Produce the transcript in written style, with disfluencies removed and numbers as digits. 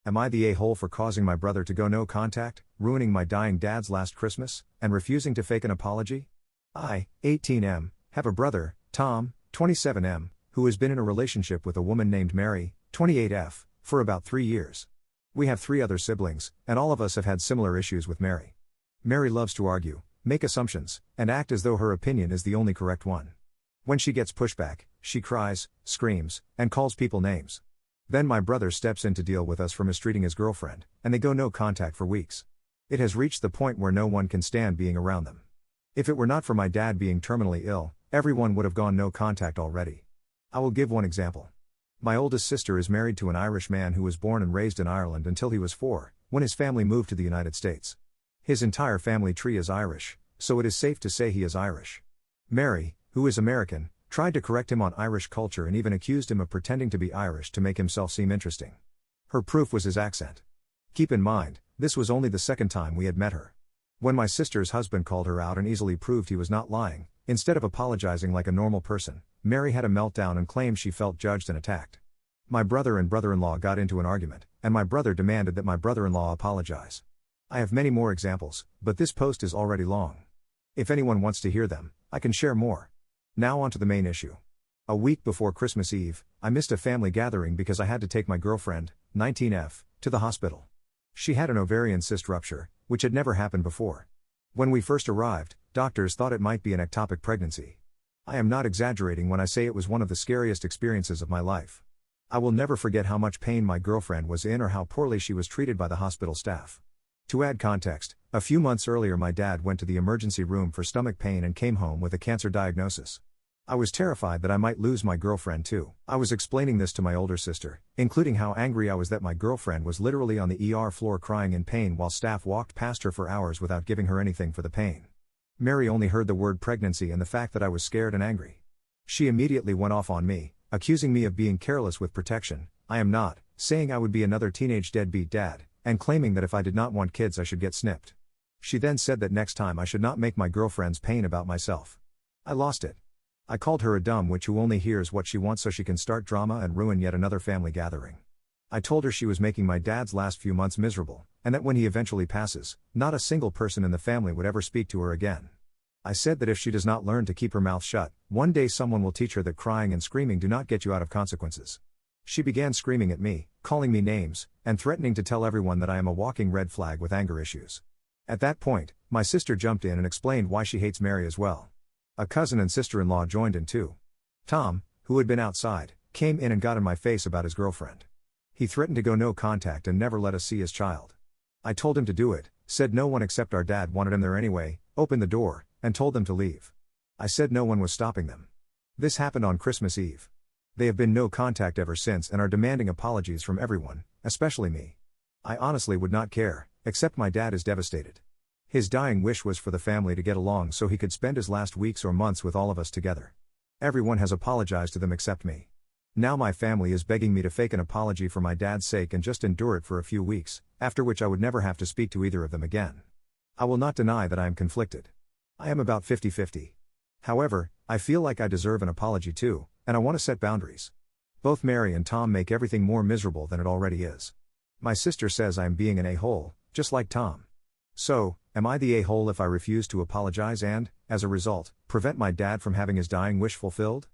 Am I the a-hole for causing my brother to go no contact, ruining my dying dad's last Christmas, and refusing to fake an apology? I, 18M, have a brother, Tom, 27M, who has been in a relationship with a woman named Mary, 28F, for about 3 years. We have 3 other siblings, and all of us have had similar issues with Mary. Mary loves to argue, make assumptions, and act as though her opinion is the only correct one. When she gets pushback, she cries, screams, and calls people names. Then my brother steps in to deal with us for mistreating his girlfriend, and they go no contact for weeks. It has reached the point where no one can stand being around them. If it were not for my dad being terminally ill, everyone would have gone no contact already. I will give one example. My oldest sister is married to an Irish man who was born and raised in Ireland until he was 4, when his family moved to the United States. His entire family tree is Irish, so it is safe to say he is Irish. Mary, who is American, tried to correct him on Irish culture and even accused him of pretending to be Irish to make himself seem interesting. Her proof was his accent. Keep in mind, this was only the second time we had met her. When my sister's husband called her out and easily proved he was not lying, instead of apologizing like a normal person, Mary had a meltdown and claimed she felt judged and attacked. My brother and brother-in-law got into an argument, and my brother demanded that my brother-in-law apologize. I have many more examples, but this post is already long. If anyone wants to hear them, I can share more. Now on to the main issue. A week before Christmas Eve, I missed a family gathering because I had to take my girlfriend, 19F, to the hospital. She had an ovarian cyst rupture, which had never happened before. When we first arrived, doctors thought it might be an ectopic pregnancy. I am not exaggerating when I say it was one of the scariest experiences of my life. I will never forget how much pain my girlfriend was in or how poorly she was treated by the hospital staff. To add context, a few months earlier my dad went to the emergency room for stomach pain and came home with a cancer diagnosis. I was terrified that I might lose my girlfriend too. I was explaining this to my older sister, including how angry I was that my girlfriend was literally on the ER floor crying in pain while staff walked past her for hours without giving her anything for the pain. Mary only heard the word pregnancy and the fact that I was scared and angry. She immediately went off on me, accusing me of being careless with protection. I am not, saying I would be another teenage deadbeat dad, and claiming that if I did not want kids I should get snipped. She then said that next time I should not make my girlfriend's pain about myself. I lost it. I called her a dumb witch who only hears what she wants so she can start drama and ruin yet another family gathering. I told her she was making my dad's last few months miserable, and that when he eventually passes, not a single person in the family would ever speak to her again. I said that if she does not learn to keep her mouth shut, one day someone will teach her that crying and screaming do not get you out of consequences. She began screaming at me, calling me names, and threatening to tell everyone that I am a walking red flag with anger issues. At that point, my sister jumped in and explained why she hates Mary as well. A cousin and sister-in-law joined in too. Tom, who had been outside, came in and got in my face about his girlfriend. He threatened to go no contact and never let us see his child. I told him to do it, said no one except our dad wanted him there anyway, opened the door, and told them to leave. I said no one was stopping them. This happened on Christmas Eve. They have been no contact ever since and are demanding apologies from everyone, especially me. I honestly would not care, except my dad is devastated. His dying wish was for the family to get along so he could spend his last weeks or months with all of us together. Everyone has apologized to them except me. Now my family is begging me to fake an apology for my dad's sake and just endure it for a few weeks, after which I would never have to speak to either of them again. I will not deny that I am conflicted. I am about 50-50. However, I feel like I deserve an apology too, and I want to set boundaries. Both Mary and Tom make everything more miserable than it already is. My sister says I am being an a-hole, just like Tom. So, am I the a-hole if I refuse to apologize and, as a result, prevent my dad from having his dying wish fulfilled?